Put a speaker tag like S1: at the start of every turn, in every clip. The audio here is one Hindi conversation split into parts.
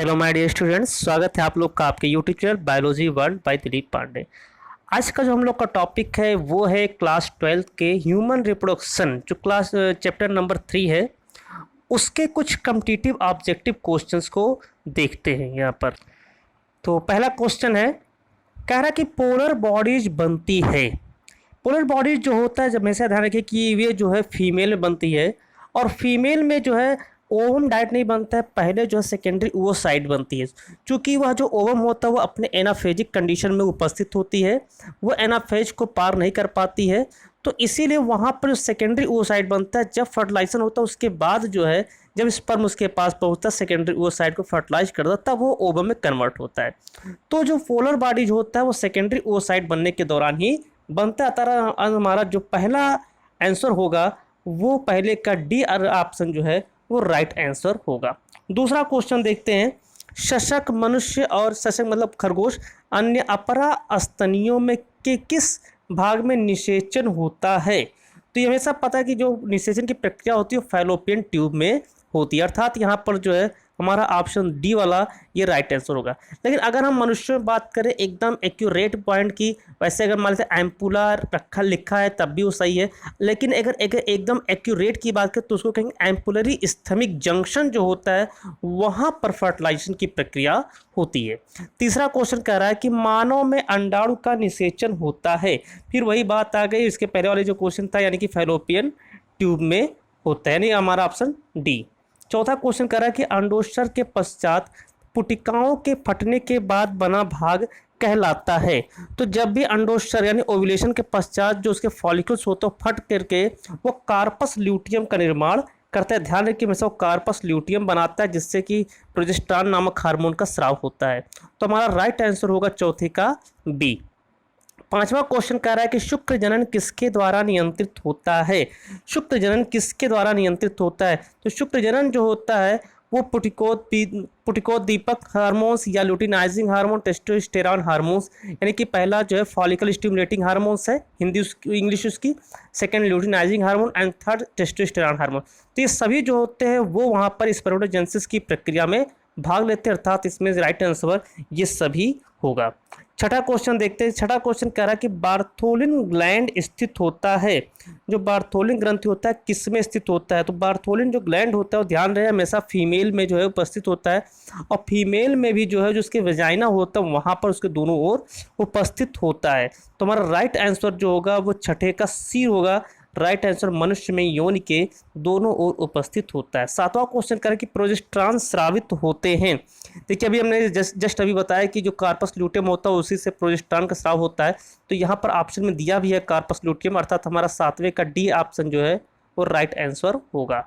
S1: हेलो माय डियर स्टूडेंट्स, स्वागत है आप लोग का आपके YouTube channel biology world by Dilip Pandey. आज का जो हम लोग का टॉपिक है वो है क्लास 12 के ह्यूमन रिप्रोडक्शन, जो क्लास चैप्टर नंबर 3 है, उसके कुछ कम्पिटिटिव ऑब्जेक्टिव क्वेश्चंस को देखते हैं यहाँ पर। तो पहला क्वेश्चन है, कह रहा है कि पोलर बॉडीज बनती है। पोलर बॉडीज जो होता है, जब हमेशा ध्यान रखिए कि ये जो है फीमेल में बनती है, और फीमेल में जो है ओवम डाइट नहीं बनता है, पहले जो है सेकेंडरी ओवोसाइट बनती है। चूँकि वह जो ओवम होता है वो अपने एनाफेजिक कंडीशन में उपस्थित होती है, वो एनाफेज को पार नहीं कर पाती है, तो इसीलिए वहाँ पर जो सेकेंडरी ओवोसाइट बनता है, जब फर्टिलाइजेशन होता है उसके बाद जो है जब स्पर्म उसके पास पहुँचता है, सेकेंडरी ओवोसाइट को फर्टिलाइज करता है, तब वो ओवम में कन्वर्ट होता है। तो जो पोलर बॉडी जो होता है वो सेकेंडरी ओवोसाइट बनने के दौरान ही बनता है। तरह हमारा जो पहला आंसर होगा वो पहले का डी ऑप्शन जो है वो राइट आंसर होगा। दूसरा क्वेश्चन देखते हैं, शशक मनुष्य और शशक मतलब खरगोश अन्य अपरा स्तनियों में के किस भाग में निषेचन होता है। तो ये हमेशा पता है कि जो निषेचन की प्रक्रिया होती है वो फैलोपियन ट्यूब में होती है, अर्थात यहाँ पर जो है हमारा ऑप्शन डी वाला ये राइट आंसर होगा। लेकिन अगर हम मनुष्यों में बात करें एकदम एक्यूरेट पॉइंट की, वैसे अगर मान लेते एम्पुला रखा लिखा है तब भी वो सही है, लेकिन अगर एकदम एक्यूरेट की बात करें तो उसको कहेंगे एम्पुलरी स्थमिक जंक्शन जो होता है वहाँ पर फर्टिलाइजेशन की प्रक्रिया होती है। तीसरा क्वेश्चन कह रहा है कि मानव में अंडाणु का निषेचन होता है। फिर वही बात आ गई, इसके पहले वाले जो क्वेश्चन था यानी कि फैलोपियन ट्यूब में होता है, यानी हमारा ऑप्शन डी। चौथा क्वेश्चन कह रहा है कि अंडोत्सर्ग के पश्चात पुटिकाओं के फटने के बाद बना भाग कहलाता है। तो जब भी अंडोत्सर्ग यानी ओव्यूलेशन के पश्चात जो उसके फॉलिकल्स होते हैं फट करके वो कार्पस ल्यूटियम का निर्माण करता है। ध्यान रखिए हमेशा वो कार्पस ल्यूटियम बनाता है जिससे कि प्रोजेस्टेरॉन नामक हार्मोन का स्राव होता है। तो हमारा राइट आंसर होगा चौथे का बी। पांचवा क्वेश्चन कह रहा है कि शुक्र जनन किसके द्वारा नियंत्रित होता है। शुक्र जनन किसके द्वारा नियंत्रित होता है। तो शुक्र जनन जो होता है वो पुटिकोदीपक हार्मोन्स या ल्यूटिनाइजिंग हार्मोन, टेस्टोस्टेरॉन हार्मोन्स, यानी कि पहला जो है फॉलिकल स्टिमुलेटिंग हार्मोन्स है, हिंदी इंग्लिश उसकी, second luteinizing hormone and third testosterone hormone. तो ये सभी जो होते हैं वो वहाँ पर स्पर्मेटोजेनेसिस की प्रक्रिया में भाग लेते हैं, अर्थात इसमें राइट आंसर ये सभी होगा। छठा क्वेश्चन देखते हैं। छठा क्वेश्चन कह रहा है कि बार्थोलिन ग्लैंड स्थित होता है। जो बार्थोलिन ग्रंथि होता है किस में स्थित होता है। तो बार्थोलिन जो ग्लैंड होता है वो ध्यान रहे हमेशा फीमेल में जो है उपस्थित होता है, और फीमेल में भी जो है जो उसके वेजाइना होता है वहाँ पर उसके दोनों ओर उपस्थित होता है। तो हमारा राइट आंसर जो होगा वो छठे का सी होगा। राइट आंसर मनुष्य में योनि के दोनों ओर उपस्थित होता है। सातवां क्वेश्चन करें कि प्रोजेस्टेरॉन स्रावित होते हैं। देखिए अभी हमने जस्ट अभी बताया कि जो कार्पस ल्यूटियम होता है उसी से प्रोजेस्टेरॉन का स्राव होता है, तो यहाँ पर ऑप्शन में दिया भी है कार्पस ल्यूटियम, अर्थात हमारा सातवें का डी ऑप्शन जो है वो राइट आंसर होगा।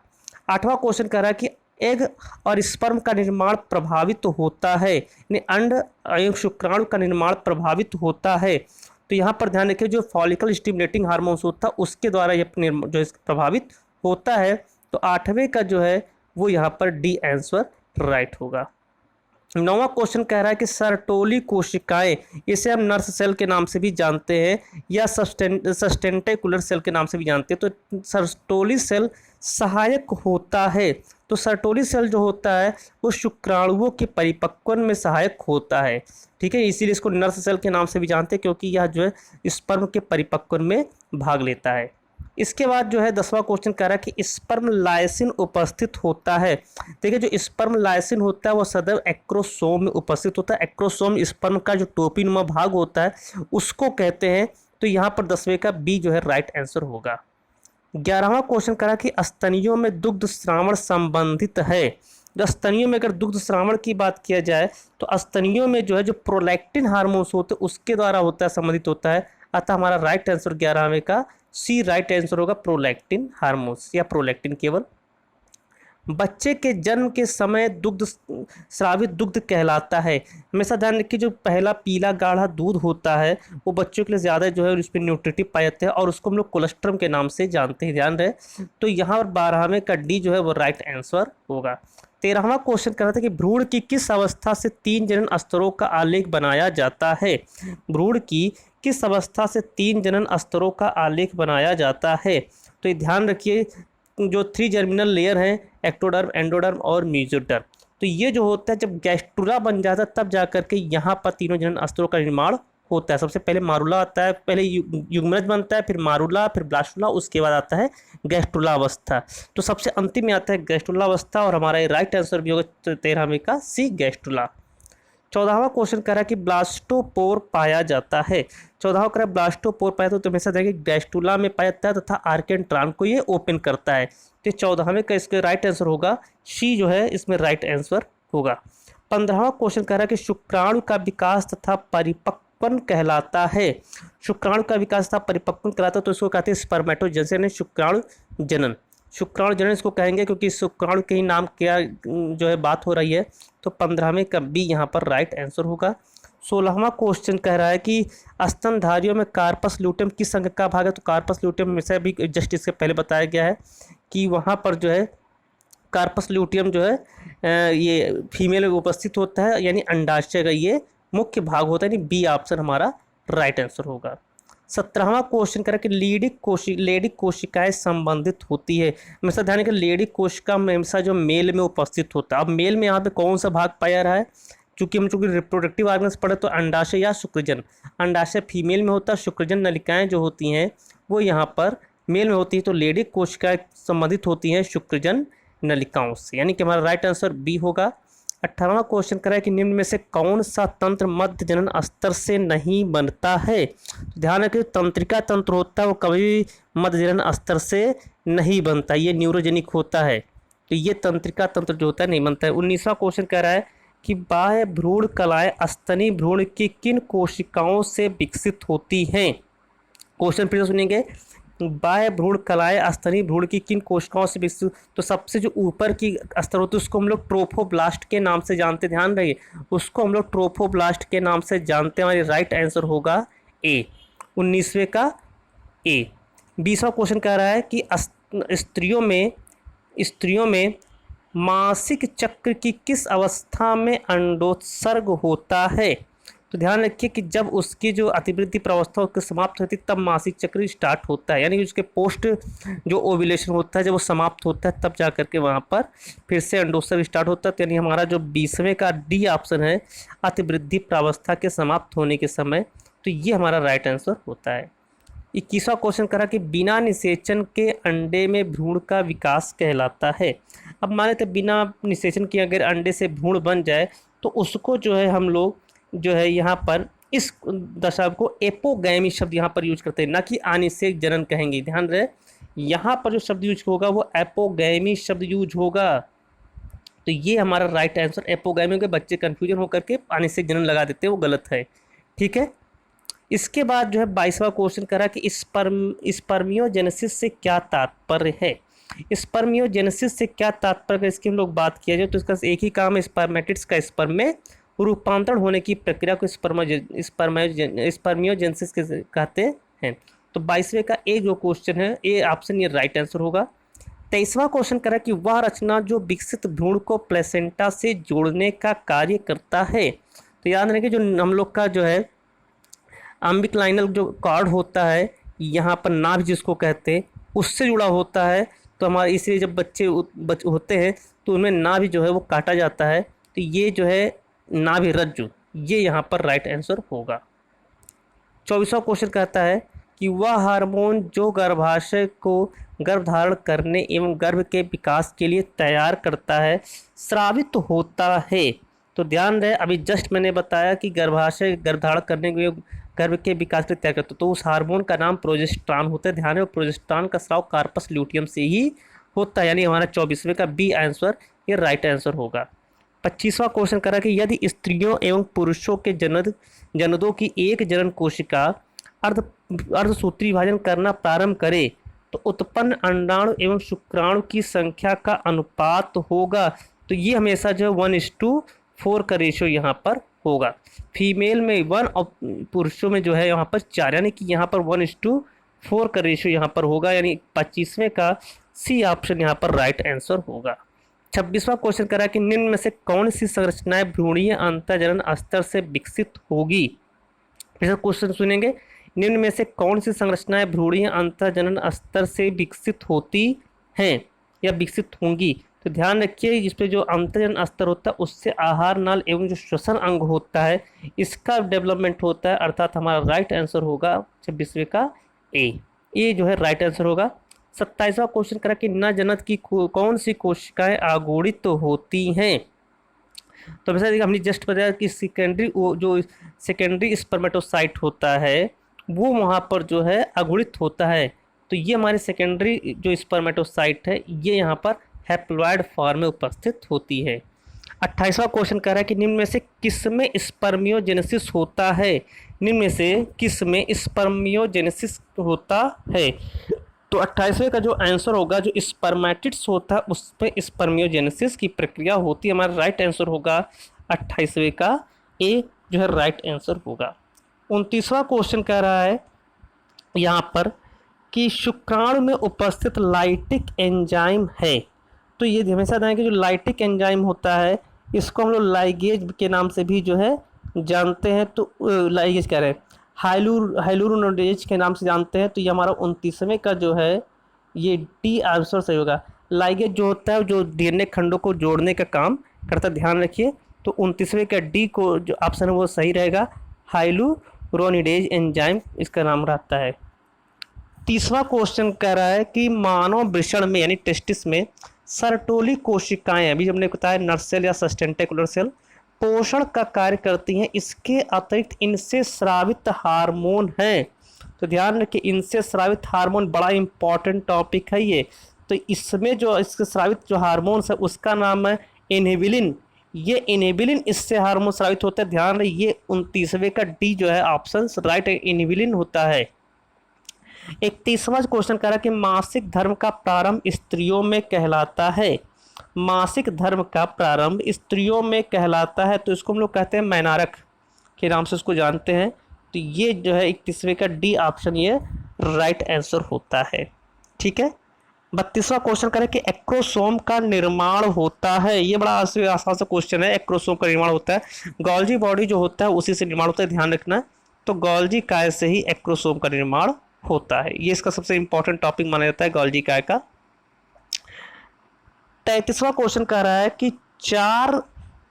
S1: आठवां क्वेश्चन कह रहा है कि एग और स्पर्म का निर्माण प्रभावित होता है, यानी अंड एवं शुक्राणु का निर्माण प्रभावित होता है। तो यहाँ पर ध्यान रखिए जो फॉलिकल स्टिमुलेटिंग हार्मोन्स होता है उसके द्वारा ये जो प्रभावित होता है। तो आठवें का जो है वो यहाँ पर डी आंसर राइट होगा। नौवां क्वेश्चन कह रहा है कि सर्टोली कोशिकाएं, इसे हम नर्स सेल के नाम से भी जानते हैं या सस्टेंटेकुलर सेल के नाम से भी जानते हैं। तो सर्टोली सेल सहायक होता है। तो सर्टोली सेल जो होता है वो शुक्राणुओं के परिपक्वन में सहायक होता है, ठीक है, इसीलिए इसको नर्स सेल के नाम से भी जानते हैं क्योंकि यह जो है स्पर्म के परिपक्वन में भाग लेता है। इसके बाद जो है 10वां क्वेश्चन कह रहा है कि स्पर्म लाइसिन उपस्थित होता है। देखिए जो स्पर्म लाइसिन होता है वो सदैव एक्रोसोम में उपस्थित होता है। एक्रोसोम स्पर्म का जो टोपीनुमा भाग होता है उसको कहते हैं। तो यहाँ पर 10वें का बी जो है राइट आंसर होगा। 11वां क्वेश्चन कह रहा है कि स्तनियों में दुग्ध श्रावण संबंधित है। जो स्तनियों में अगर दुग्ध श्रावण की बात किया जाए तो स्तनियों में जो है जो प्रोलैक्टिन हार्मोन्स होते हैं उसके द्वारा होता है, संबंधित होता है। अतः हमारा राइट आंसर 11वें का सी राइट आंसर होगा, प्रोलैक्टिन हार्मोन्स या प्रोलैक्टिन केवल। बच्चे के जन्म के समय दुग्ध स्रावित दुग्ध कहलाता है। हमेशा ध्यान रखिए जो पहला पीला गाढ़ा दूध होता है वो बच्चों के लिए ज़्यादा जो है उसमें न्यूट्रिटिव पाए जाते हैं और उसको हम लोग कोलेस्ट्रम के नाम से जानते हैं, ध्यान रहे। तो यहाँ पर 12वें का डी जो है वो राइट आंसर होगा। 13वां क्वेश्चन कह रहा था कि भ्रूण की किस अवस्था से 3 जनन स्तरों का आलेख बनाया जाता है। भ्रूण की किस अवस्था से 3 जनन स्तरों का आलेख बनाया जाता है। तो ये ध्यान रखिए जो 3 जर्मिनल लेयर हैं, एक्टोडर्म, एंडोडर्म और मीजोडर्म, तो तो ये जो होता है जब गैस्ट्रुला बन जाता है तब जा करके यहाँ पर तीनों जनन स्तरों का निर्माण होता है। सबसे पहले मारूला आता है, पहले युग्मनज बनता है, फिर मारूला, फिर ब्लास्टुला, उसके बाद आता है गैस्ट्रुलावस्था। तो सबसे अंतिम में आता है गैस्ट्रुलावस्था और हमारा ये राइट आंसर भी होगा 13वें का सी गैस्ट्रुला। 14वां क्वेश्चन कह रहा है कि ब्लास्टोपोर पाया जाता है। 14वां कह रहा है ब्लास्टोपोर पाया तो हमेशा देखिए गैस्ट्रुला में पाया जाता है तथा आर्केंट्रान को ये ओपन करता है। तो 14वें का इसका राइट आंसर होगा सी जो है इसमें राइट आंसर होगा। 15वां क्वेश्चन कह रहा है कि शुक्राणु का विकास तथा परिपक्वन कहलाता है। शुक्राणु का विकास तथा परिपक्वन कहलाता है तो इसको कहते हैं स्पर्मेटोजेनेसिस यानी शुक्राणु जनन। शुक्राणु जनन इसको कहेंगे क्योंकि शुक्राणु के ही नाम क्या जो है बात हो रही है। तो 15वें का बी यहाँ पर राइट आंसर होगा। 16वां क्वेश्चन कह रहा है कि स्तनधारियों में कार्पस ल्यूटेम किस संघ का भाग है। तो कार्पस ल्यूटेम में से भी जस्ट इसके पहले बताया गया है कि वहाँ पर जो है कार्पस ल्यूटियम जो है ये फीमेल में उपस्थित होता है यानी अंडाशय का ये मुख्य भाग होता है, यानी बी ऑप्शन हमारा राइट आंसर होगा। 17वां क्वेश्चन कह रहा है कि लेडिक कोशिकाएं संबंधित होती है। हमेशा ध्यान रखिए लेडिक कोशिका हमेशा जो मेल में उपस्थित होता है। अब मेल में यहाँ पे कौन सा भाग पाया रहा है, चूंकि रिप्रोडक्टिव ऑर्गन्स पढ़े तो अंडाशय या शुक्रजन। अंडाशय फीमेल में होता है, शुक्रजन नलिकाएं जो होती हैं वो यहाँ पर मेल में होती है। तो लेडिक कोशिकाएं संबंधित होती हैं शुक्रजन नलिकाओं से, यानी कि हमारा राइट आंसर बी होगा। 18वां क्वेश्चन कर रहा है कि निम्न में से कौन सा तंत्र मध्य जनन स्तर से नहीं बनता है। ध्यान रखिए तंत्रिका तंत्र होता है वो कभी भी मध्य जनन स्तर से नहीं बनता, ये न्यूरोजेनिक होता है। तो ये तंत्रिका तंत्र जो होता है नहीं बनता है। 19वां क्वेश्चन कह रहा है कि बाह्य भ्रूण कलाएं स्तनी भ्रूण की किन कोशिकाओं से विकसित होती हैं। क्वेश्चन फिर से सुनेंगे, बाह्य भ्रूण कलाएं स्तनी भ्रूण की किन कोशिकाओं से विकसित। तो सबसे जो ऊपर की स्तर होती है उसको हम लोग ट्रोफोब्लास्ट के नाम से जानते, ध्यान रहिए उसको हम लोग ट्रोफोब्लास्ट के नाम से जानते हैं। हमारी राइट आंसर होगा ए, 19वें का ए। 20वां क्वेश्चन कह रहा है कि स्त्रियों में मासिक चक्र की किस अवस्था में अंडोत्सर्ग होता है। तो ध्यान रखिए कि जब उसकी जो अतिवृद्धि प्रावस्था समाप्त होती है तब मासिक चक्र स्टार्ट होता है, यानी उसके पोस्ट जो ओव्यूलेशन होता है जब वो समाप्त होता है तब जा करके वहाँ पर फिर से अंडोत्सर्ग स्टार्ट होता है। तो यानी हमारा जो 20वें का डी ऑप्शन है अतिवृद्धि प्रावस्था के समाप्त होने के समय, तो ये हमारा राइट आंसर होता है। 21वां क्वेश्चन करा कि बिना निषेचन के अंडे में भ्रूण का विकास कहलाता है। अब माने तो बिना निषेचन के अगर अंडे से भ्रूण बन जाए तो उसको जो है हम लोग जो है यहाँ पर इस दशा को एपोगैमी शब्द यहाँ पर यूज करते हैं, ना कि अनिषेक जनन कहेंगे। ध्यान रहे यहाँ पर जो शब्द यूज होगा वो एपोगैमी शब्द यूज होगा। तो ये हमारा राइट आंसर एपोगैमी के बच्चे कंफ्यूजन होकर के अनिषेक जनन लगा देते हैं, वो गलत है। ठीक है, इसके बाद जो है 22वां क्वेश्चन करा कि स्पर्मियोजेनेसिस से क्या तात्पर्य है। स्पर्मियोजेनेसिस से क्या तात्पर्य, इसकी हम लोग बात किया जाए तो इसका एक ही काम है स्पर्मेटिड्स का स्पर्म में रूपांतरण होने की प्रक्रिया को स्पर्मियोजेनेसिस कहते हैं। तो 22वें का ए जो क्वेश्चन है ए ऑप्शन ये राइट आंसर होगा। 23वां क्वेश्चन करा कि वह रचना जो विकसित भ्रूण को प्लेसेंटा से जोड़ने का कार्य करता है। तो याद रखिए जो हम लोग का जो है अम्बिक्लाइनल जो कॉर्ड होता है यहाँ पर नाभि जिसको कहते हैं उससे जुड़ा होता है। तो हमारे इसलिए जब बच्चे होते हैं तो उनमें नाभि जो है वो काटा जाता है। तो ये जो है नाभि रज्जु, ये यहाँ पर राइट आंसर होगा। 24वां क्वेश्चन कहता है कि वह हार्मोन जो गर्भाशय को गर्भधारण करने एवं गर्भ के विकास के लिए तैयार करता है स्रावित होता है। तो ध्यान रहे अभी जस्ट मैंने बताया कि गर्भाशय गर्भधारण करने के लिए गर्भ के विकास के लिए तैयार करता है, तो उस हार्मोन का नाम प्रोजेस्टेरॉन होता है। ध्यान रहे प्रोजेस्टेरॉन का स्राव कार्पस ल्यूटियम से ही होता है, यानी हमारा 24वें का बी आंसर ये राइट आंसर होगा। 25वां क्वेश्चन करा कि यदि स्त्रियों एवं पुरुषों के जनदों की एक जनन कोशिका अर्धसूत्री विभाजन करना प्रारंभ करे तो उत्पन्न अंडाणु एवं शुक्राणु की संख्या का अनुपात होगा। तो ये हमेशा जो है 1:4 का रेशियो यहाँ पर होगा। फीमेल में 1 और पुरुषों में जो है यहाँ पर 4, यानी कि यहाँ पर 1:4 का रेशियो यहाँ पर होगा, यानी 25वें का सी ऑप्शन यहाँ पर राइट आंसर होगा। 26वां क्वेश्चन करा कि निम्न में से कौन सी संरचनाएं भ्रूणीय अंतःजनन स्तर से विकसित होगी। फिर क्वेश्चन सुनेंगे, निम्न में से कौन सी संरचनाएं भ्रूणीय अंतःजनन स्तर से विकसित होती हैं या विकसित होंगी। तो ध्यान रखिए इस पे जो अंतर्जन स्तर होता है उससे आहार नाल एवं जो श्वसन अंग होता है इसका डेवलपमेंट होता है, अर्थात हमारा राइट आंसर होगा 26वें का ए जो है राइट आंसर होगा। 27वां क्वेश्चन करा कि न जनत की कौन सी कोशिकाएं आगुणित तो होती हैं। तो वैसे देखिए हमने जस्ट बताया कि सेकेंडरी वो जो सेकेंडरी स्पर्मेटोसाइट होता है वो वहाँ पर जो है अगुणित होता है। तो ये हमारे सेकेंडरी जो स्पर्मेटोसाइट है ये यहाँ पर हैप्लॉइड फॉर्म में उपस्थित होती है। 28वां क्वेश्चन कह रहा है कि निम्न में से किस में स्पर्मियोजेनेसिस होता है। निम्न में से किस में स्पर्मियोजेनेसिस होता है। तो 28वें का जो आंसर होगा जो स्पर्मेटिड्स होता है उस पर स्पर्मियोजेनेसिस की प्रक्रिया होती है। हमारा राइट आंसर होगा 28वें का ए जो है राइट आंसर होगा। 29वां क्वेश्चन कह रहा है यहाँ पर कि शुक्राणु में उपस्थित लाइटिक एंजाइम है। तो ये हमेशा ध्यान कि जो लाइटिक एंजाइम होता है इसको हम लोग लाइगेज के नाम से भी जो है जानते हैं। तो लाइगेज कह रहे हैं हाइलुरोनिडेज के नाम से जानते हैं। तो ये हमारा 29वें का जो है ये डी आंसर सही होगा। लाइगेज जो होता है जो डीएनए खंडों को जोड़ने का काम करता है, ध्यान रखिए। तो 29वें का डी को जो ऑप्शन है वो सही रहेगा, हाइलुरोनिडेज एंजाइम इसका नाम रहता है। 30वां क्वेश्चन कह रहा है कि मानव वृषण में यानी टेस्टिस में सर्टोली कोशिकाएं, अभी हमने बताया नर सेल या सस्टेंटिकुलर सेल, पोषण का कार्य करती हैं। इसके अतिरिक्त इनसे स्रावित हार्मोन हैं। तो ध्यान रखिए इनसे स्रावित हार्मोन बड़ा इंपॉर्टेंट टॉपिक है ये। तो इसमें जो इसके स्रावित जो हार्मोन्स है उसका नाम है इनहिबिलिन। ये इनहिबिलिन इससे हार्मोन स्रावित होता है। ध्यान रखिए ये 29वें का डी जो है ऑप्शन राइट इनहिबिलिन होता है। 31वां क्वेश्चन कह रहा है कि मासिक धर्म का प्रारंभ स्त्रियों में कहलाता है। मासिक धर्म का प्रारंभ स्त्रियों में कहलाता है। तो इसको हम लोग कहते हैं मैनारक के नाम से उसको जानते हैं। तो ये जो है 31वें का डी ऑप्शन ये राइट आंसर होता है। ठीक है। 32वां क्वेश्चन करें कि एक्रोसोम का निर्माण होता है। ये बड़ा आसान सा क्वेश्चन है। एक्रोसोम का निर्माण होता है गोल्जी बॉडी जो होता है उसी से निर्माण होता है, ध्यान रखना। तो गोल्जी काय से ही एक्रोसोम का निर्माण होता है। ये इसका सबसे इंपॉर्टेंट टॉपिक माना जाता है गोल्जी काय का। 33वां क्वेश्चन कह रहा है कि 4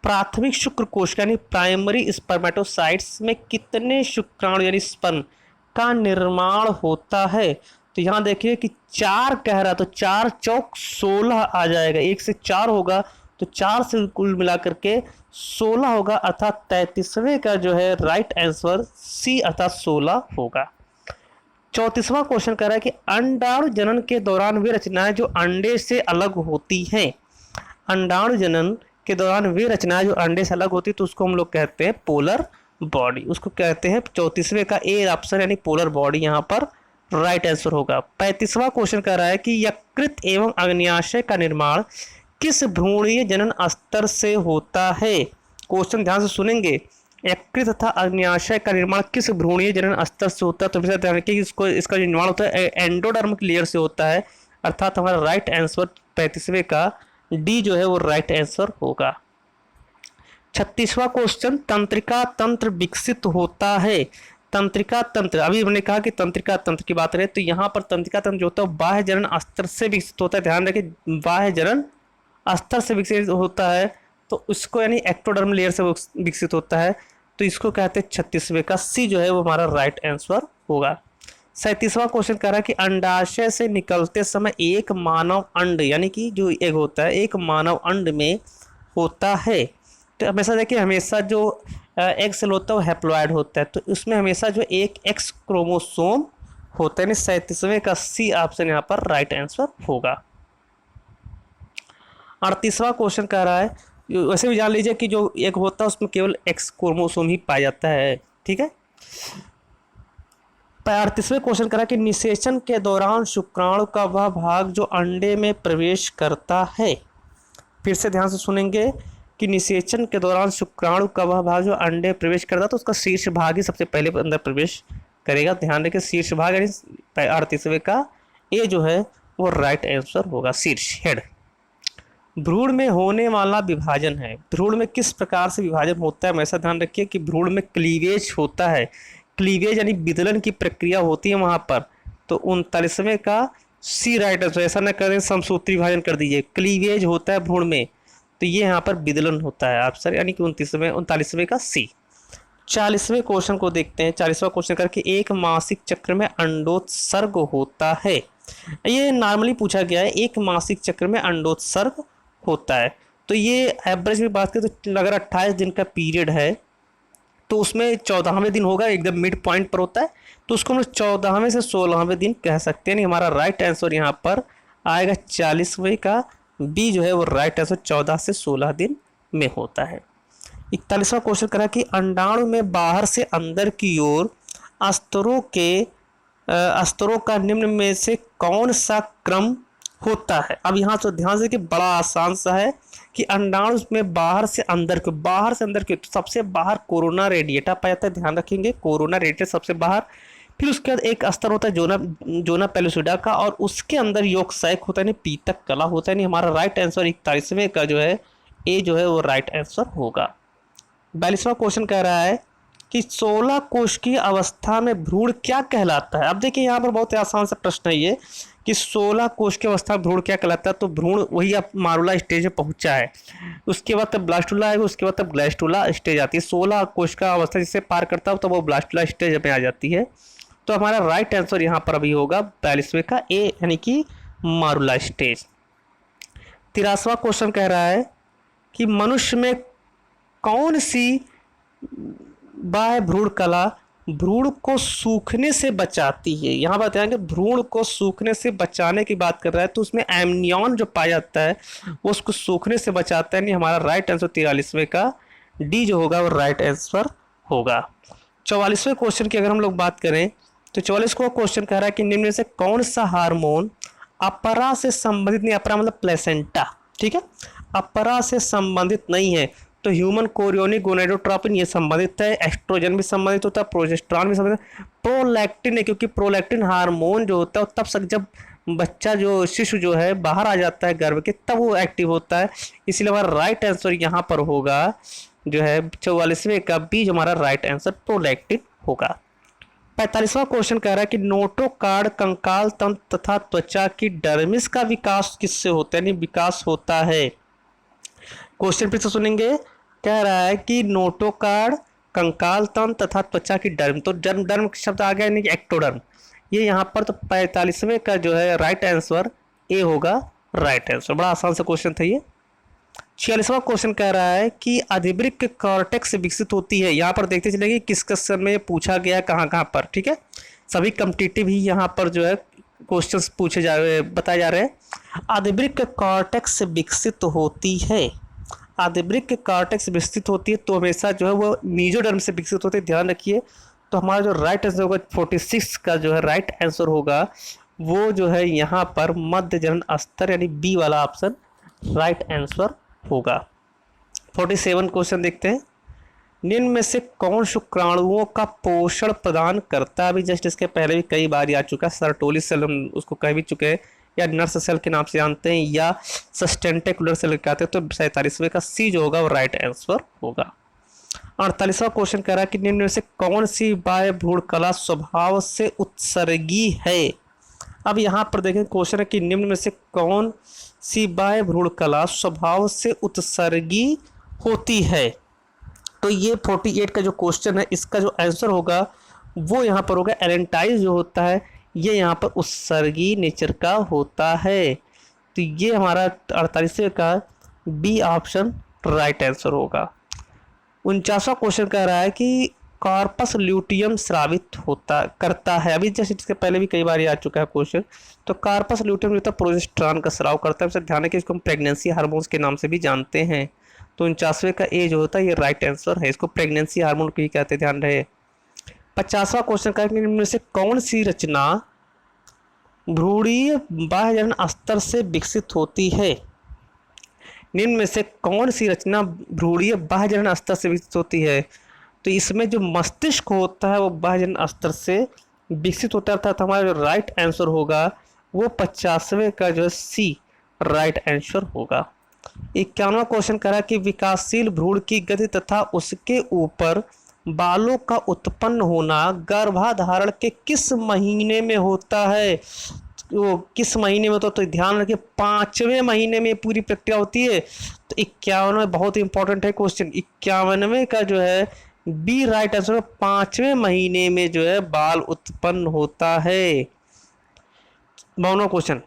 S1: प्राथमिक शुक्र कोशिका यानी प्राइमरी स्पर्मेटोसाइट्स में कितने शुक्राणु यानी स्पर्म का निर्माण होता है। तो यहाँ देखिए कि 4 कह रहा है तो 4 चौक 16 आ जाएगा। 1 से 4 होगा तो 4 से कुल मिलाकर के 16 होगा, अर्थात 33वें का जो है राइट आंसर सी अर्थात 16 होगा। 34वां क्वेश्चन कह रहा है कि अंडाणु जनन के दौरान वे रचनाएं जो अंडे से अलग होती हैं। अंडाणु जनन के दौरान वे रचनाएं जो अंडे से अलग होती है तो उसको हम लोग कहते हैं पोलर बॉडी, उसको कहते हैं। 34वें का ए ऑप्शन यानी पोलर बॉडी यहाँ पर राइट आंसर होगा। 35वां क्वेश्चन कह रहा है कि यकृत एवं अग्न्याशय का निर्माण किस भ्रूणीय जनन स्तर से होता है। क्वेश्चन ध्यान से सुनेंगे। यकृत तथा अग्न्याशय का निर्माण किस भ्रूणीय जनन स्तर से होता है। तो फिर ध्यान रखिए इसको इसका निर्माण होता है एंडोडर्मिक लेयर से होता है, अर्थात हमारा राइट आंसर 35वें का डी जो है वो राइट आंसर होगा। 36वां क्वेश्चन तंत्रिका तंत्र विकसित होता है। तंत्रिका तंत्र, अभी हमने कहा कि तंत्रिका तंत्र की बात करें तो यहाँ पर तंत्रिका तंत्र जो होता है बाह्य जनन स्तर से विकसित होता है। ध्यान रखिए बाह्य जनन स्तर से विकसित होता है तो उसको यानी एक्टोडर्म लेयर से विकसित होता है। तो इसको कहते हैं 36वें का सी जो है वो हमारा राइट आंसर होगा। 37वां क्वेश्चन कह रहा है कि अंडाशय से निकलते समय एक मानव अंड यानी कि जो एग होता है एक मानव अंड में होता है। तो हमेशा देखिए हमेशा जो एग सेल होता है वो हैप्लॉइड होता है। तो उसमें हमेशा जो एक एक्स क्रोमोसोम होता है। 37वें का सी ऑप्शन यहाँ पर राइट आंसर होगा। 38वां क्वेश्चन कह रहा है, वैसे भी जान लीजिए कि जो एग होता है उसमें केवल एक्स क्रोमोसोम ही पाया जाता है। ठीक है। 38वें क्वेश्चन करा कि निषेचन के दौरान शुक्राणु का वह भाग जो अंडे में प्रवेश करता है। फिर से ध्यान से सुनेंगे कि निषेचन के दौरान शुक्राणु का वह भाग जो अंडे में प्रवेश करता है तो उसका शीर्ष भाग ही सबसे पहले अंदर प्रवेश करेगा। ध्यान रखिए शीर्ष भाग यानी 38वें का ए जो है वो राइट आंसर होगा, शीर्ष हेड। भ्रूण में होने वाला विभाजन है। भ्रूण में किस प्रकार से विभाजन होता है, हमेशा ध्यान रखिए कि भ्रूण में क्लीवेज होता है। क्लीवेज यानी विदलन की प्रक्रिया होती है वहाँ पर। तो 39वें का सी राइट आंसर। ऐसा ना करें समसूत्री विभाजन कर दीजिए। क्लीवेज होता है भ्रूण में, तो ये यहाँ पर विदलन होता है आंसर, यानी कि 39वें का सी। 40वें क्वेश्चन को देखते हैं। 40वां क्वेश्चन करके एक मासिक चक्र में अंडोत्सर्ग होता है। ये नॉर्मली पूछा गया है, एक मासिक चक्र में अंडोत्सर्ग होता है। तो ये एवरेज में बात करें तो अगर 28 दिन का पीरियड है तो उसमें 14वें दिन होगा, एकदम मिड पॉइंट पर होता है, तो उसको हम 14वें से 16वें दिन कह सकते हैं। हमारा राइट आंसर यहाँ पर आएगा 40वें का बी जो है वो राइट आंसर 14 से 16 दिन में होता है। 41वां क्वेश्चन करा कि अंडाणु में बाहर से अंदर की ओर स्तरों का निम्न में से कौन सा क्रम होता है। अब यहाँ तो ध्यान से कि बड़ा आसान सा है कि अंडाणु में बाहर से अंदर के तो सबसे बाहर कोरोना रेडिएटा पाया जाता है, ध्यान रखेंगे कोरोना रेडिएटा सबसे बाहर। फिर उसके बाद एक स्तर होता है जोना पेलुसिडा का, और उसके अंदर योगसैक होता है, पीतक कला होता है। हमारा राइट आंसर 41वें का जो है ए जो है वो राइट आंसर होगा। 42वां क्वेश्चन कह रहा है कि 16 कोश की अवस्था में भ्रूण क्या कहलाता है। अब देखिए यहाँ पर बहुत आसान सा प्रश्न है ये कि 16 कोश की अवस्था में भ्रूण क्या कहलाता है। तो भ्रूण वही अब मारुला स्टेज में पहुंचा है, उसके बाद तब ब्लास्टुला आएगा, उसके बाद तब ग्लैस्टुला स्टेज आती है। 16 कोश का अवस्था जिससे पार करता है तो वो ब्लास्टुला स्टेज में आ जाती है। तो हमारा राइट आंसर यहाँ पर अभी होगा 42वें का ए, यानी कि मारुला स्टेज। 83वां क्वेश्चन कह रहा है कि मनुष्य में कौन सी बाह्य भ्रूण कला भ्रूण को सूखने से बचाती है। यहाँ बताएंगे भ्रूण को सूखने से बचाने की बात कर रहा है, तो उसमें एमनियन जो पाया जाता है वो उसको सूखने से बचाता है। नहीं, हमारा राइट आंसर 43वें का डी जो होगा वो राइट आंसर होगा। 44वें क्वेश्चन की अगर हम लोग बात करें तो 44वां क्वेश्चन कह रहा है कि निम्न में से कौन सा हार्मोन अपरा से संबंधित नहीं, अपरा मतलब प्लेसेंटा, ठीक है, अपरा से संबंधित नहीं है। तो ह्यूमन कोरियोनिक गोनेडोट्रोपिन ये संबंधित है, एस्ट्रोजन भी संबंधित होता है, प्रोजेस्टेरॉन भी संबंधित है, प्रोलैक्टिन है, क्योंकि प्रोलैक्टिन हार्मोन जो होता है तब तक जब बच्चा जो शिशु जो है बाहर आ जाता है गर्भ के तब वो एक्टिव होता है। इसलिए हमारा राइट आंसर यहाँ पर होगा जो है 44वें का बी, जो हमारा राइट आंसर प्रोलैक्टिन होगा। 45वां क्वेश्चन कह रहा है कि नोटोकार्ड कंकाल तंत्र तथा त्वचा की डर्मिस का विकास किससे होता है, यानी विकास होता है। क्वेश्चन फिर से सुनेंगे। कह रहा है कि नोटोकार्ड कंकाल तंत्र तथा त्वचा की डर्म, तो डर्म शब्द आ गया यानी कि एक्टोडर्म, ये यहाँ पर। तो 45वें का जो है राइट आंसर ए होगा राइट आंसर। बड़ा आसान सा क्वेश्चन था ये। 46वां क्वेश्चन कह रहा है कि अधिवृक्क कॉर्टेक्स विकसित होती है। यहाँ पर देखते चलेंगे किस क्वेश्चन में पूछा गया कहाँ पर, ठीक है। सभी कॉम्पिटिटिव ही यहाँ पर जो है क्वेश्चंस बताए जा रहे हैं। अधिवृक्क कॉर्टेक्स विकसित होती है, अधिवृक्क कॉर्टेक्स विकसित होती है तो हमेशा जो है वो मीजोडर्म से विकसित होते हैं, ध्यान रखिए। तो हमारा जो राइट आंसर होगा 46 का जो है राइट आंसर होगा वो जो है यहाँ पर मध्य जनन स्तर, यानी बी वाला ऑप्शन राइट आंसर होगा। 47 क्वेश्चन देखते हैं। निम्न में से कौन शुक्राणुओं का पोषण प्रदान करता है। अभी जस्ट इसके पहले भी कई बार आ चुका है, सर्टोली सेल हम उसको कह भी चुके हैं, या नर्स सेल के नाम से जानते हैं, या सस्टेंटिकुलर सेल कहते हैं। तो 47वें का सी जो होगा वो राइट आंसर होगा। 48वां क्वेश्चन कह रहा है कि निम्न में से कौन सी बाह्य भ्रूण कला स्वभाव से उत्सर्गी है। अब यहाँ पर देखें क्वेश्चन है कि निम्न में से कौन सी बाह्य भ्रूण कला स्वभाव से उत्सर्गी होती है। तो ये 48 का जो क्वेश्चन है इसका जो आंसर होगा वो यहाँ पर होगा एलेंटाइज जो होता है ये यहाँ पर उत्सर्गी नेचर का होता है। तो ये हमारा 48वें का बी ऑप्शन राइट आंसर होगा। 49वां क्वेश्चन कह रहा है कि कार्पस ल्यूटियम स्रावित करता है। अभी जैसे इसके पहले भी कई बार आ चुका है क्वेश्चन। तो कार्पस ल्यूटियम जो होता है प्रोजेस्टेरॉन का स्राव करता है। इससे ध्यान है कि इसको हम प्रेगनेंसी हार्मोन्स के नाम से भी जानते हैं। तो 49वें का ए जो होता है ये राइट आंसर है, इसको प्रेगनेंसी हार्मोन भी कहते हैं, ध्यान रहे। 50वां क्वेश्चन का इनमें से कौन सी रचना भ्रूणीय बाह्य जनन स्तर से विकसित होती है। निम्न में से कौन सी रचना भ्रूणीय बाह्य जनन स्तर से विकसित होती है। तो इसमें जो मस्तिष्क होता है वो बाह्य जनन स्तर से विकसित होता है, अर्थात हमारा जो राइट आंसर होगा वो 50वें का जो है सी राइट आंसर होगा। 51वां क्वेश्चन कह रहा है कि विकासशील भ्रूण की गति तथा उसके ऊपर बालों का उत्पन्न होना गर्भाधारण के किस महीने में होता है। वो किस महीने में होता है, तो ध्यान रखिए 5वें महीने में पूरी प्रक्रिया होती है। तो 51 बहुत इंपॉर्टेंट है क्वेश्चन, 51वें का जो है बी राइट आंसर, 5वें महीने में जो है बाल उत्पन्न होता है। 52वां क्वेश्चन,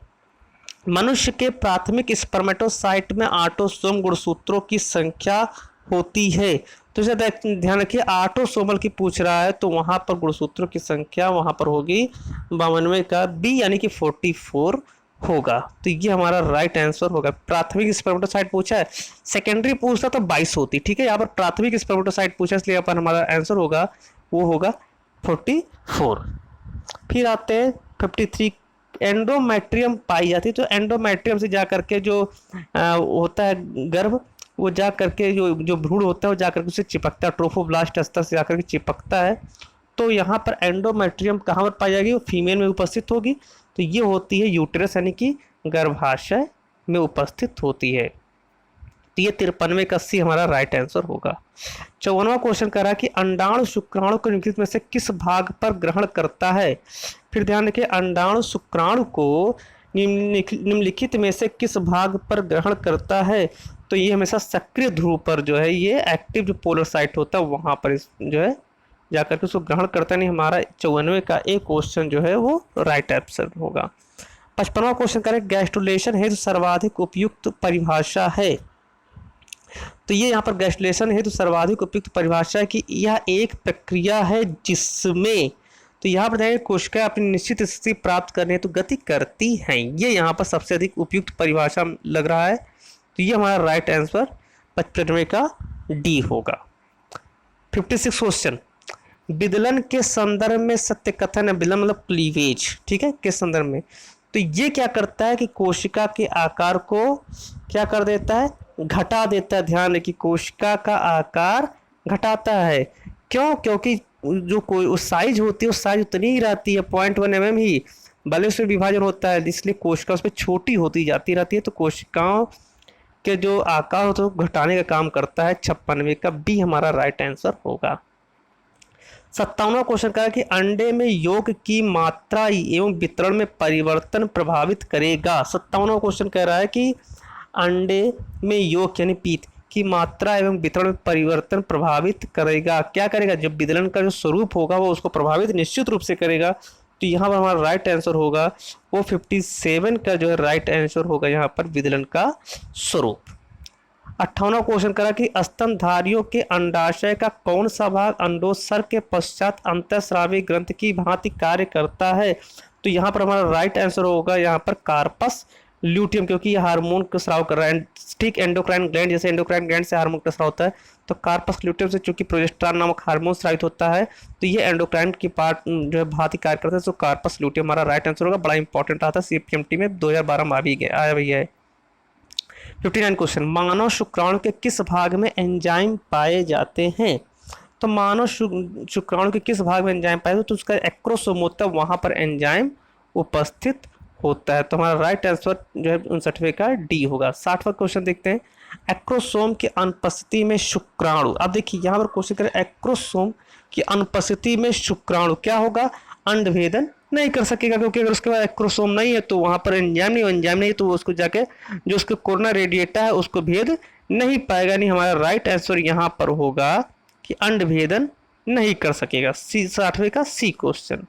S1: मनुष्य के प्राथमिक स्पर्मेटोसाइट में ऑटोसोम गुणसूत्रों की संख्या होती है। तो इसे ध्यान रखिए, ऑटोसोमल की पूछ रहा है तो वहां पर गुणसूत्रों की संख्या वहां पर होगी 52 का बी यानी कि 44 होगा। तो ये हमारा राइट आंसर होगा। प्राथमिक स्पर्मेटोसाइट पूछा है, सेकेंडरी पूछता तो 22 होती, ठीक है। यहाँ पर प्राथमिक स्पर्मेटोसाइट पूछा इसलिए यहाँ पर हमारा आंसर होगा वो होगा 44। फिर आते हैं 53, एंडोमेट्रियम पाई जाती है। तो एंडोमेट्रियम से जा करके जो होता है गर्भ, वो जा करके जो भ्रूण होता है वो जा करके उससे चिपकता है, ट्रोफोब्लास्ट स्तर से जाकर के चिपकता है। तो यहाँ पर एंडोमेट्रियम कहाँ पर पाई जाएगी, वो फीमेल में उपस्थित होगी। तो ये होती है यूटेरस यानी कि गर्भाशय में उपस्थित होती है। तो ये 53 का सी हमारा राइट आंसर होगा। 54वां क्वेश्चन कह रहा है कि अंडाणु शुक्राणु को निम्नलिखित में से किस भाग पर ग्रहण करता है। फिर ध्यान रखिए, अंडाणु शुक्राणु को निम्नलिखित में से किस भाग पर ग्रहण करता है। तो ये हमेशा सक्रिय ध्रुव पर जो है, ये एक्टिव जो पोलर साइट होता है वहां पर जो है जाकर के उसको ग्रहण करता नहीं। हमारा 54 का एक क्वेश्चन जो है वो राइट आंसर होगा। 55वां क्वेश्चन करें, गैस्ट्रुलेशन हेतु सर्वाधिक उपयुक्त परिभाषा है। तो ये यहाँ पर गैस्ट्रुलेशन हेतु सर्वाधिक उपयुक्त परिभाषा है कि यह एक प्रक्रिया है जिसमें, तो यहाँ पर देखिए कोशिका अपनी निश्चित स्थिति प्राप्त करने हेतु गति करती हैं। ये यहाँ पर सबसे अधिक उपयुक्त परिभाषा लग रहा है। तो ये हमारा राइट आंसर 55 का डी होगा। 56 क्वेश्चन, विदलन के संदर्भ में सत्य कथन है, विदलन मतलब क्लीवेज, ठीक है, के संदर्भ में। तो ये क्या करता है कि कोशिका के आकार को क्या कर देता है, घटा देता है। ध्यान रखिए, कोशिका का आकार घटाता है। क्यों? क्योंकि जो कोई उस साइज होती है, उस साइज उतनी ही रहती है 0.1 mm ही, भले उसमें विभाजन होता है, इसलिए कोशिका उसमें छोटी होती जाती रहती है। तो कोशिकाओं के जो आकार होता है घटाने का काम करता है। 56 का बी हमारा राइट आंसर होगा। 57वां क्वेश्चन कहा कि अंडे में योग की मात्रा एवं वितरण में परिवर्तन प्रभावित करेगा। 57वां क्वेश्चन कह रहा है कि अंडे में योग यानी पीत की मात्रा एवं वितरण में परिवर्तन प्रभावित करेगा। क्या करेगा? जब विदलन का जो स्वरूप होगा वो उसको प्रभावित निश्चित रूप से करेगा। तो यहाँ पर हमारा राइट आंसर होगा वो 57 का जो है राइट आंसर होगा यहाँ पर विदलन का स्वरूप। 58वां क्वेश्चन करा कि स्तनधारियों के अंडाशय का कौन सा भाग अंडोत्सर्ग के पश्चात अंतःस्रावी ग्रंथि की भांति कार्य करता है। तो यहाँ पर हमारा राइट आंसर होगा यहाँ पर कार्पस ल्यूटियम, क्योंकि ये हार्मोन का स्राव कर रहा है। ठीक एंडोक्राइन ग्लैंड, जैसे एंडोक्राइन ग्लैंड से हार्मोन का स्राव होता है, तो कार्पस ल्यूटियम से चूंकि प्रोजेस्टेरॉन नामक हार्मोन स्रावित होता है, तो ये एंडोक्राइन की पार्ट जो है भांति कार्य करता है। तो कार्पस ल्यूटियम हमारा राइट आंसर होगा। बड़ा इंपॉर्टेंट आता है, CPMT में 2012 में आया भैया है। 59 क्वेश्चन, मानव शुक्राणु के किस भाग में एंजाइम पाए जाते हैं। तो मानव शुक्राणु के किस भाग में एंजाइम पाए, तो उसका एक्रोसोम होता है, वहां पर एंजाइम उपस्थित होता है। तो हमारा राइट आंसर जो है 59वें का डी होगा। 60वां क्वेश्चन देखते हैं, एक्रोसोम की अनुपस्थिति में शुक्राणु। अब देखिए यहाँ पर क्वेश्चन करें, एक्रोसोम की अनुपस्थिति में शुक्राणु क्या होगा, अंडभेदन नहीं कर सकेगा, क्योंकि अगर उसके बाद एक्रोसोम नहीं है तो वहां पर एंजाइम नहीं तो उसको जाके जो उसके कोरोना रेडिएटा है उसको भेद नहीं पाएगा। नहीं, हमारा राइट आंसर यहाँ पर होगा कि अंडभेदन नहीं कर सकेगा। 60वें का सी क्वेश्चन।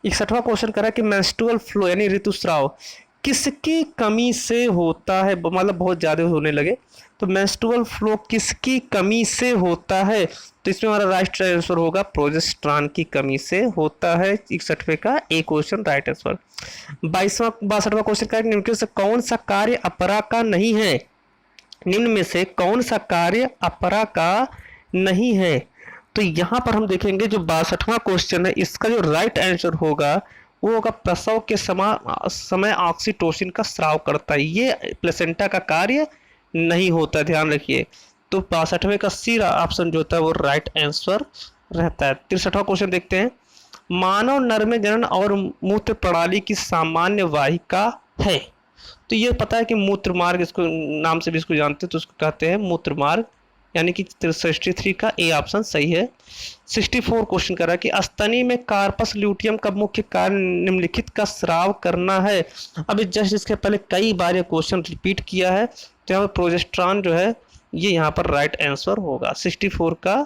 S1: 61वां क्वेश्चन करा कि मेंस्ट्रुअल फ्लो यानी ऋतुस्राव किसकी कमी से होता है, मतलब बहुत ज्यादा होने लगे, तो मेंस्ट्रुअल फ्लो किसकी कमी से होता है। तो इसमें हमारा राइट आंसर होगा प्रोजेस्टेरॉन की कमी से होता है। 61वें का ए क्वेश्चन राइट आंसर। 62वां क्वेश्चन का निम्न में से कौन सा कार्य अपरा का नहीं है। निम्न में से कौन सा कार्य अपरा का नहीं है। तो यहाँ पर हम देखेंगे जो 62वां क्वेश्चन है, इसका जो राइट आंसर होगा वो होगा प्रसव के समय ऑक्सीटोसिन का स्राव करता है। ये प्लेसेंटा का कार्य नहीं होता, ध्यान रखिए। तो 62वें का सी ऑप्शन जो होता है वो राइट आंसर रहता है। 63वां क्वेश्चन देखते हैं, मानव नर में जनन और मूत्र प्रणाली की सामान्य वाहिका है। तो ये पता है कि मूत्र मार्ग, इसको नाम से भी इसको जानते हैं, तो उसको कहते हैं मूत्र मार्ग यानी कि 63 का ए ऑप्शन सही है। 64 क्वेश्चन कर रहा है कि स्तनी में कार्पस ल्यूटियम का मुख्य कार्य निम्नलिखित का स्राव करना है। अभी जस्ट इसके पहले कई बार ये क्वेश्चन रिपीट किया है, तो यहाँ पर प्रोजेस्ट्रॉन जो है ये यहाँ पर राइट आंसर होगा। 64 का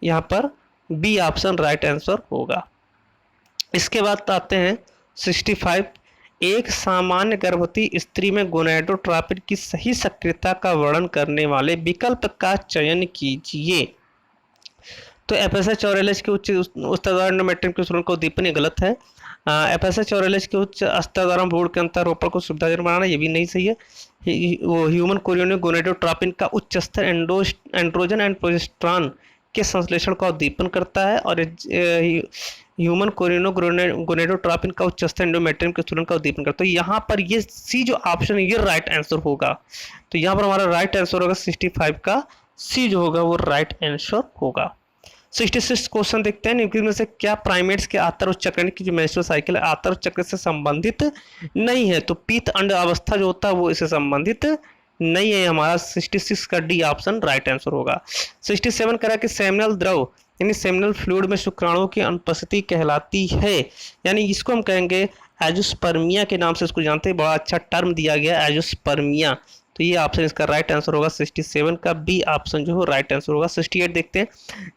S1: यहाँ पर बी ऑप्शन राइट आंसर होगा। इसके बाद आते हैं 65, एक सामान्य गर्भवती स्त्री में गोनाडोट्रोपिन की सही सक्रियता का वर्णन करने वाले विकल्प का चयन कीजिए। तो एफएसएच और एलएच के उच्च स्तरधारण एंडोमेट्रियम के स्फुरण का उद्दीपन ये गलत है। एफएसएच और एलएच के उच्च स्तरधारण भ्रूण के अंतरोपण को सुविधाजनक बनाना ये भी नहीं सही है। वो ह्यूमन कोरियोनिक गोनाडोट्रोपिन का उच्च स्तर एंड्रोजन एंड प्रोजेस्टेरोन के संश्लेषण का उद्दीपन करता है, और ह्यूमन गोनाडोट्रोपिन का उच्च स्तर एंडोमेट्रियम के स्फुरण का उद्दीपन करता है। तो यहाँ पर ये सी जो ऑप्शन है ये राइट आंसर होगा। तो यहाँ पर हमारा राइट आंसर होगा 65 का सी जो होगा वो राइट आंसर होगा। 66 क्वेश्चन देखते हैं, निम्नलिखित में से क्या प्राइमेट्स के आतर चक्र की जो मेंस्ट्रुअल साइकिल है आतर चक्र से संबंधित नहीं है। तो पीत अंड अवस्था जो होता है वो इससे संबंधित नहीं है। हमारा 66 का डी ऑप्शन राइट आंसर होगा। 67 कह रहा है कि सेमिनल द्रव यानी सेमिनल फ्लूइड में शुक्राणुओं की अनुपस्थिति कहलाती है, यानी इसको हम कहेंगे एजोस्पर्मिया के नाम से इसको जानते हैं। बड़ा अच्छा टर्म दिया गया एजोस्पर्मिया। तो ये ऑप्शन इसका राइट आंसर होगा। 67 का बी ऑप्शन जो है राइट आंसर होगा। 68 देखते हैं,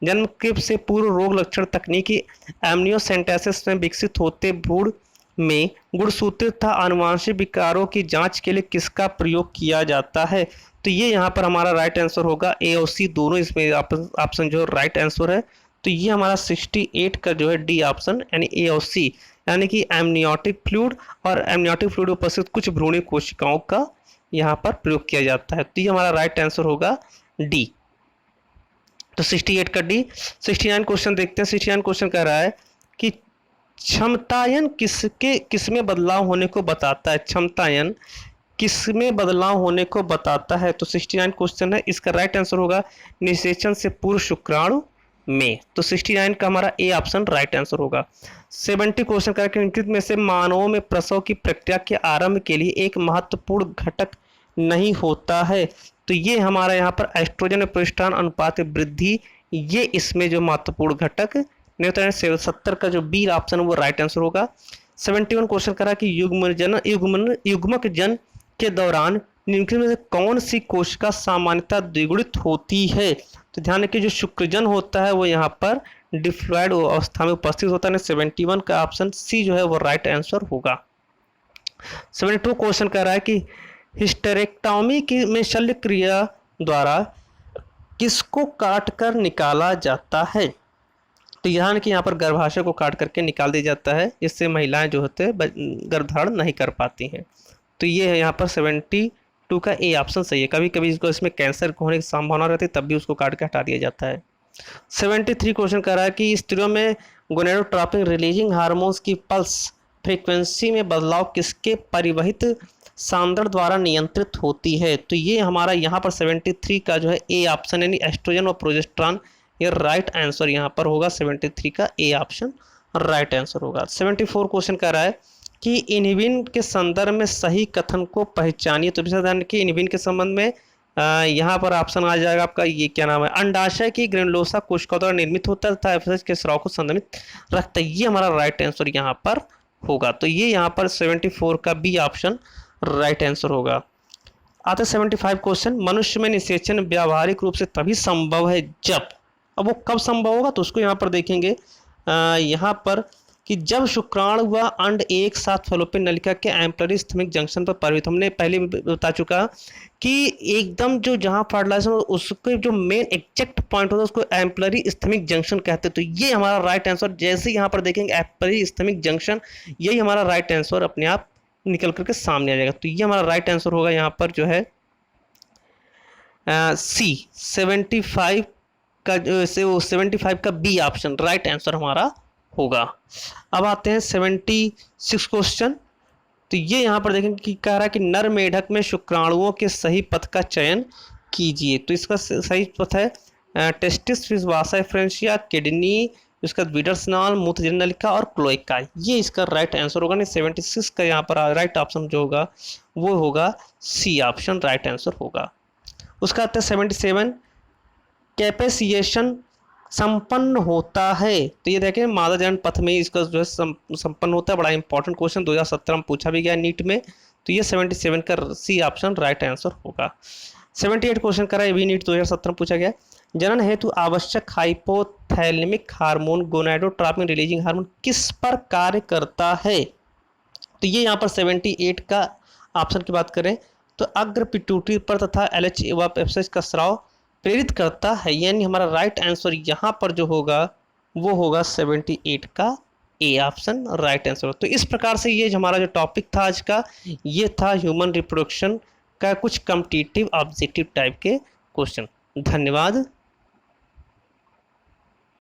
S1: जन्म के से पूर्व रोग लक्षण तकनीकी एमनियोसेंटेसिस में विकसित होते भ्रूण में गुणसूत्र तथा आनुवंशिक विकारों की जांच के लिए किसका प्रयोग किया जाता है। तो ये यहाँ पर हमारा राइट आंसर होगा। ए और सी दोनों इसमें ऑप्शन जो राइट आंसर है। तो ये हमारा 68 का जो है डी ऑप्शन यानी ए और सी, यानी कि एमनियोटिक फ्लूइड और एमनियोटिक फ्लूइड उपस्थित कुछ भ्रूणीय कोशिकाओं का यहाँ पर प्रयोग किया जाता है। तो ये हमारा राइट आंसर होगा डी। तो 68 का डी। 69 क्वेश्चन देखते हैं। 69 क्वेश्चन कह रहा है कि क्षमतायन किसमें बदलाव होने को बताता है। क्षमतायन किसमें बदलाव होने को बताता है। तो 69 क्वेश्चन है, इसका राइट आंसर होगा निषेचन से पूर्व शुक्राणु में। तो 69 का हमारा ए ऑप्शन राइट आंसर होगा। 70 क्वेश्चन का निम्नलिखित में से मानवों में प्रसव की प्रक्रिया के आरंभ के लिए एक महत्वपूर्ण घटक नहीं होता है। तो ये हमारा यहाँ पर एस्ट्रोजन और प्रोजेस्टेरोन अनुपात वृद्धि, ये इसमें जो महत्वपूर्ण घटक नहीं होता है। 70 का जो बी ऑप्शन है वो राइट आंसर होगा। 71 क्वेश्चन करा कि युग्मक जन के दौरान निम्नलिखित में से कौन सी कोशिका सामान्यतः द्विगुणित होती है। तो ध्यान रखिए जो शुक्रजन होता है वो यहाँ पर डिप्लॉयड अवस्था में उपस्थित होता है। 71 का ऑप्शन सी जो है वो राइट आंसर होगा। 72 क्वेश्चन कह रहा है कि हिस्टेरेक्टोमी की में शल्य क्रिया द्वारा किसको काट कर निकाला जाता है। तो ध्यान कि यहाँ पर गर्भाशय को काट करके निकाल दिया जाता है, इससे महिलाएं जो होते हैं गर्भधारण नहीं कर पाती हैं। तो ये है यहाँ पर 72 का ए ऑप्शन सही है। कभी कभी इसको इसमें कैंसर होने की संभावना रहती है तब भी उसको काट के हटा दिया जाता है। 73 क्वेश्चन कर रहा है कि स्त्रियों में गोनाडोट्रोपिन रिलीजिंग हार्मोन्स की पल्स फ्रीक्वेंसी में बदलाव किसके परिवहित सांद्रण द्वारा नियंत्रित होती है। तो ये हमारा यहाँ पर 73 का जो है ए ऑप्शन यानी एस्ट्रोजन और प्रोजेस्टेरोन, ये राइट आंसर यहाँ पर होगा। 73 का ए ऑप्शन राइट आंसर होगा। 74 क्वेश्चन कह रहा है कि इनहिबिन के संदर्भ में सही कथन को पहचानिए। तो विशेष ध्यान रखिए इनहिबिन के संबंध में यहाँ पर ऑप्शन आ जाएगा आपका, ये क्या नाम है, अंडाशय की ग्रेनुलोसा कोशिकाओं द्वारा निर्मित होता है तथा एफएसएच के स्राव को संदर्भित रखता है। ये हमारा राइट आंसर यहाँ पर होगा। तो ये यहाँ पर 74 का बी ऑप्शन राइट आंसर होगा। आता 75 क्वेश्चन, मनुष्य में निषेचन व्यावहारिक रूप से तभी संभव है जब, अब वो कब संभव होगा तो उसको यहाँ पर देखेंगे। यहाँ पर कि जब शुक्राणु व अंड एक साथ फैलोपियन नलिका के एम्पलरी स्थमिक जंक्शन पर परिवर्तित, हमने पहले बता चुका कि एकदम जो जहाँ फर्टिलाइजेशन उसके जो मेन एग्जैक्ट पॉइंट होता है उसको एम्पलरी स्थमिक जंक्शन कहते हैं। तो ये हमारा राइट आंसर, जैसे यहाँ पर देखेंगे एम्पलरी स्थमिक जंक्शन, यही हमारा राइट आंसर अपने आप निकल करके सामने आ जाएगा। तो ये हमारा राइट आंसर होगा यहाँ पर जो है सी 75 का से वो 75 का बी ऑप्शन राइट आंसर हमारा होगा। अब आते हैं 76 क्वेश्चन। तो ये यहाँ पर देखेंगे कि कह रहा है कि नर मेढक में शुक्राणुओं के सही पथ का चयन कीजिए। तो इसका सही पथ है टेस्टिस, फिर वासा फ्रेंशिया, किडनी, उसका विडर्सनाल, मूत्रजनन नलिका और क्लोएका। ये इसका राइट आंसर होगा। नहीं 76 का यहाँ पर राइट ऑप्शन जो होगा वो होगा सी ऑप्शन राइट आंसर होगा। उसका आता है 77 कैपेसिएशन संपन्न होता है? तो ये देखें मादा जनन पथ में इसका जो है संपन्न होता है। बड़ा इंपॉर्टेंट क्वेश्चन 2017 में पूछा भी गया नीट में। तो ये 77 का सी ऑप्शन राइट आंसर होगा। 78 क्वेश्चन करा, ये भी नीट 2017 में पूछा गया। जनन हेतु आवश्यक hypothalamic hormone gonadotropin releasing hormone किस पर कार्य करता है? तो ये यहाँ पर 78 का ऑप्शन की बात करें तो अग्र पिट्यूटरी पर तथा LH व FSH का स्राव प्रेरित करता है। यानी हमारा राइट आंसर यहाँ पर जो होगा वो होगा 78 का ए ऑप्शन राइट आंसर। तो इस प्रकार से ये हमारा जो टॉपिक था आज का, ये था ह्यूमन रिप्रोडक्शन का कुछ कॉम्पिटिटिव ऑब्जेक्टिव टाइप के क्वेश्चन। धन्यवाद।